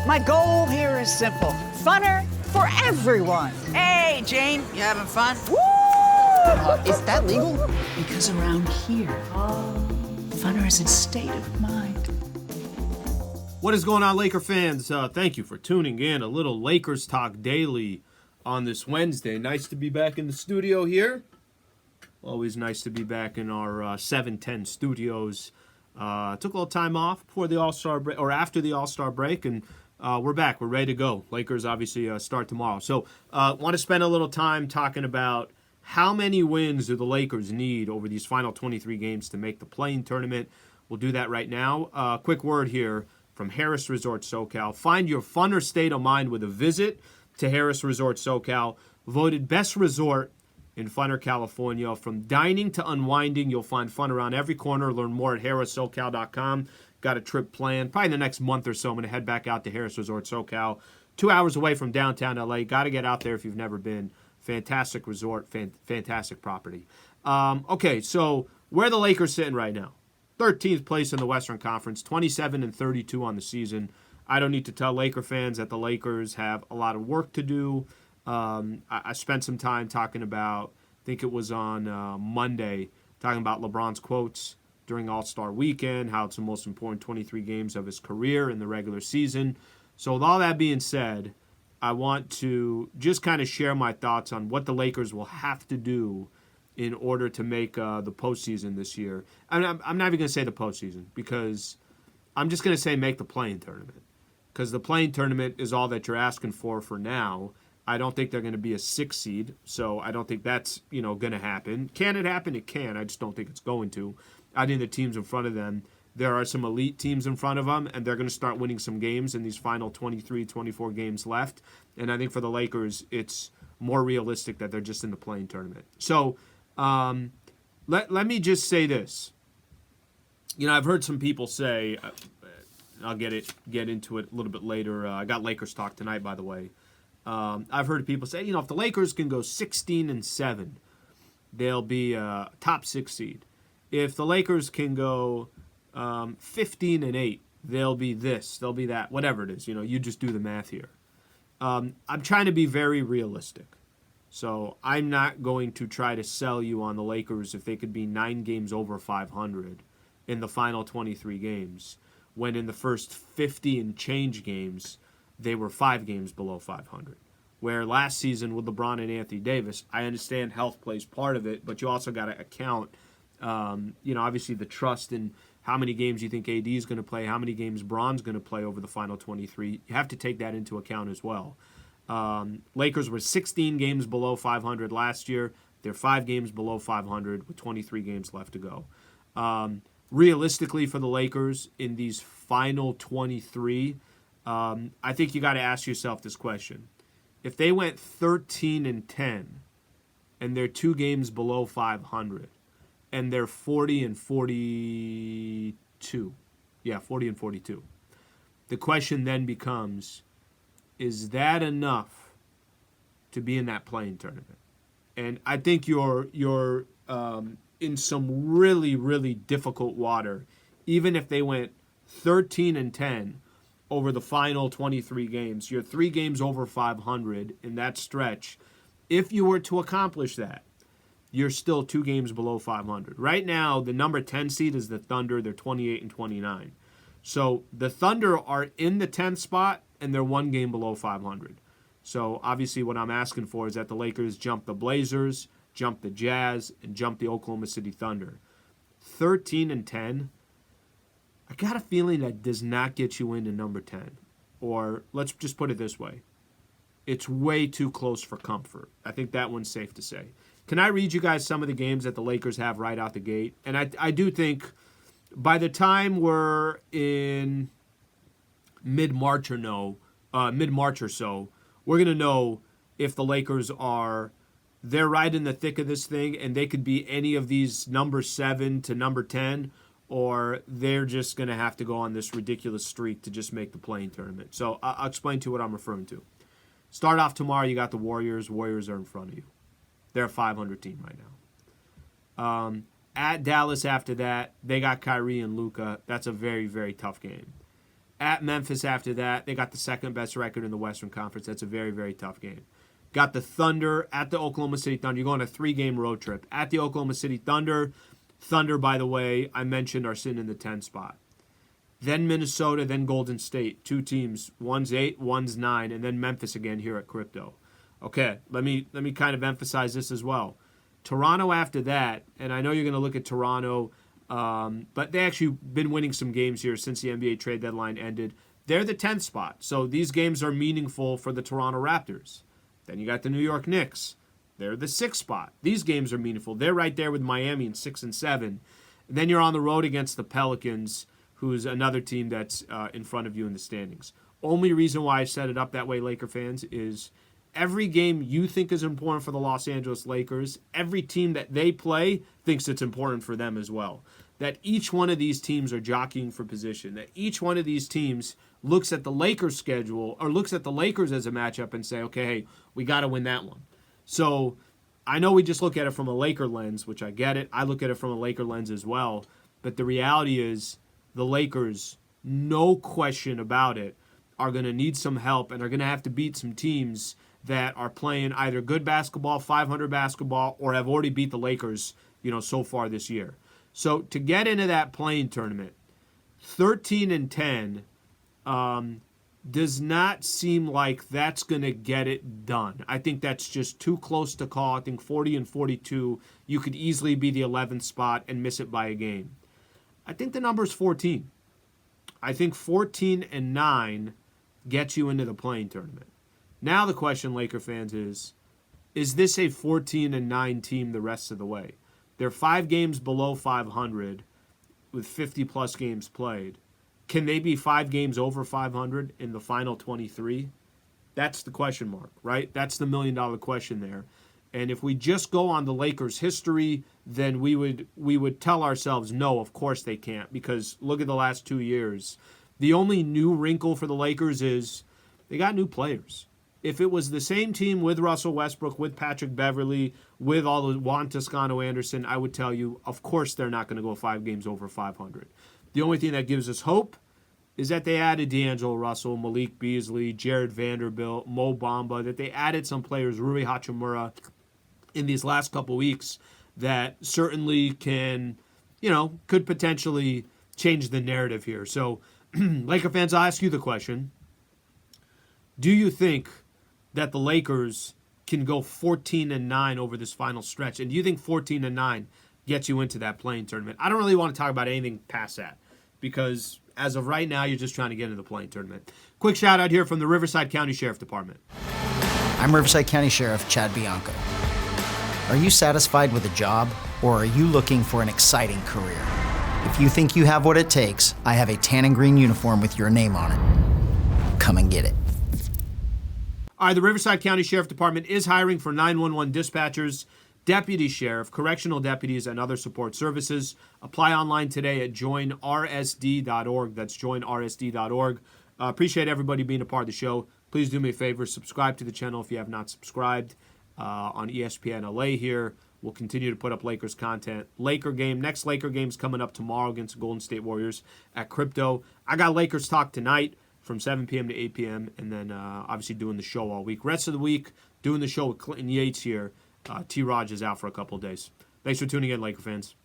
My goal here is simple. Funner for everyone. Hey, Jane, you having fun? Woo! Is that legal? Because around here, funner is a state of mind. What is going on, Laker fans? Thank you for tuning in. A little Lakers Talk Daily on this Wednesday. Nice to be back in the studio here. Always nice to be back in our 710 studios. Took a little time off before the All-Star break, or after the All-Star break, and we're back. We're ready to go. Lakers obviously start tomorrow. So want to spend a little time talking about how many wins do the Lakers need over these final 23 games to make the play-in tournament. We'll do that right now. Quick word here from Harrah Resort SoCal. Find your funner state of mind with a visit to Harrah Resort SoCal. Voted best resort in Funner, California. From dining to unwinding, you'll find fun around every corner. Learn more at harrahsocal.com. Got a trip planned. Probably in the next month or so, I'm going to head back out to Harrah Resort SoCal. 2 hours away from downtown LA. Got to get out there if you've never been. Fantastic resort, fantastic property. Okay, so where are the Lakers sitting right now? 13th place in the Western Conference, 27-32 on the season. I don't need to tell Laker fans that the Lakers have a lot of work to do. I spent some time talking about, I think it was on Monday, talking about LeBron's quotes during All-Star Weekend, how it's the most important 23 games of his career in the regular season. So with all that being said, I want to just kind of share my thoughts on what the Lakers will have to do in order to make the postseason this year. I'm not even going to say the postseason, because I'm just going to say make the play-in tournament, because the play-in tournament is all that you're asking for now. I don't think they're going to be a 6 seed, so I don't think that's going to happen. Can it happen? It can. I just don't think it's going to. I think the teams in front of them, there are some elite teams in front of them, and they're going to start winning some games in these final 23, 24 games left. And I think for the Lakers, it's more realistic that they're just in the play-in tournament. So let me just say this. I've heard some people say, I'll get into it a little bit later. I got Lakers talk tonight, by the way. I've heard people say, if the Lakers can go 16-7, they'll be a top 6 seed. If the Lakers can go 15-8, they'll be this, they'll be that, whatever it is. You just do the math here. I'm trying to be very realistic. So I'm not going to try to sell you on the Lakers if they could be 9 games over 500 in the final 23 games, when in the first 50 and change games, they were 5 games below 500. Where last season with LeBron and Anthony Davis, I understand health plays part of it, but you also got to account, obviously the trust in how many games you think AD is going to play, how many games Bron's going to play over the final 23. You have to take that into account as well. Lakers were 16 games below 500 last year. They're 5 games below 500 with 23 games left to go. Realistically for the Lakers in these final 23, I think you got to ask yourself this question. If they went 13-10 and they're 2 games below 500 and they're 40-42, 40-42, the question then becomes, is that enough to be in that play-in tournament? And I think you're in some really, really difficult water, even if they went 13-10 over the final 23 games. You're 3 games over 500 in that stretch. If you were to accomplish that, you're still 2 games below 500. Right now, the number 10 seed is the Thunder. They're 28-29. So the Thunder are in the 10th spot, and they're 1 game below 500. So obviously what I'm asking for is that the Lakers jump the Blazers, jump the Jazz, and jump the Oklahoma City Thunder. 13-10, I got a feeling that does not get you into number 10. Or let's just put it this way. It's way too close for comfort. I think that one's safe to say. Can I read you guys some of the games that the Lakers have right out the gate? And I do think by the time we're in mid-March or so, we're going to know if the Lakers they're right in the thick of this thing and they could be any of these number 7 to number 10, or they're just going to have to go on this ridiculous streak to just make the play-in tournament. So I'll explain to you what I'm referring to. Start off tomorrow, you got the Warriors. Warriors are in front of you. They're a 500 team right now. At Dallas after that, they got Kyrie and Luka. That's a very, very tough game. At Memphis after that. They got the second best record in the Western Conference. That's a very, very tough game. Got the Thunder at the Oklahoma City Thunder. You're going on a 3-game road trip. At the Oklahoma City Thunder. Thunder, by the way, I mentioned, are sitting in the 10 spot. Then Minnesota, then Golden State. 2 teams. One's 8, one's 9, and then Memphis again here at Crypto. Okay, let me kind of emphasize this as well. Toronto after that, and I know you're going to look at Toronto, but they actually been winning some games here since the NBA trade deadline ended. They're the 10th spot, so these games are meaningful for the Toronto Raptors. Then you got the New York Knicks. They're the 6th spot. These games are meaningful. They're right there with Miami in 6 and 7. And then you're on the road against the Pelicans, who's another team that's in front of you in the standings. Only reason why I set it up that way, Laker fans, is every game you think is important for the Los Angeles Lakers, every team that they play thinks it's important for them as well. That each one of these teams are jockeying for position. That each one of these teams looks at the Lakers schedule or looks at the Lakers as a matchup and say, okay, hey, we got to win that one. So I know we just look at it from a Laker lens, which I get it. I look at it from a Laker lens as well. But the reality is the Lakers, no question about it, are going to need some help and are going to have to beat some teams that are playing either good basketball, 500 basketball, or have already beat the Lakers, so far this year. So to get into that play-in tournament, 13-10 does not seem like that's going to get it done. I think that's just too close to call. I think 40-42, you could easily be the 11th spot and miss it by a game. I think the number is 14. I think 14-9 gets you into the play-in tournament. Now the question, Laker fans, is this a 14-9 team the rest of the way? They're 5 games below 500 with 50-plus games played. Can they be 5 games over 500 in the final 23? That's the question mark, right? That's the million-dollar question there. And if we just go on the Lakers' history, then we would tell ourselves, no, of course they can't, because look at the last 2 years. The only new wrinkle for the Lakers is they got new players. If it was the same team with Russell Westbrook, with Patrick Beverley, with all the Juan Toscano-Anderson, I would tell you, of course they're not going to go 5 games over 500. The only thing that gives us hope is that they added D'Angelo Russell, Malik Beasley, Jared Vanderbilt, Mo Bamba, that they added some players, Rui Hachimura, in these last couple weeks that certainly can, could potentially change the narrative here. So, Laker fans, I'll ask you the question. Do you think that the Lakers can go 14-9 over this final stretch? And do you think 14-9 gets you into that play-in tournament? I don't really want to talk about anything past that because as of right now, you're just trying to get into the play-in tournament. Quick shout out here from the Riverside County Sheriff Department. I'm Riverside County Sheriff Chad Bianco. Are you satisfied with a job, or are you looking for an exciting career? If you think you have what it takes, I have a tan and green uniform with your name on it. Come and get it. All right, the Riverside County Sheriff Department is hiring for 911 dispatchers, deputy sheriff, correctional deputies, and other support services. Apply online today at joinrsd.org. That's joinrsd.org. Appreciate everybody being a part of the show. Please do me a favor, subscribe to the channel if you have not subscribed. On ESPN LA here. We'll continue to put up Lakers content. Next Laker game's coming up tomorrow against the Golden State Warriors at Crypto. I got Lakers talk tonight from 7 p.m. to 8 p.m. and then obviously doing the show all week. Rest of the week, doing the show with Clinton Yates here. T. Raj is out for a couple of days. Thanks for tuning in, Laker fans.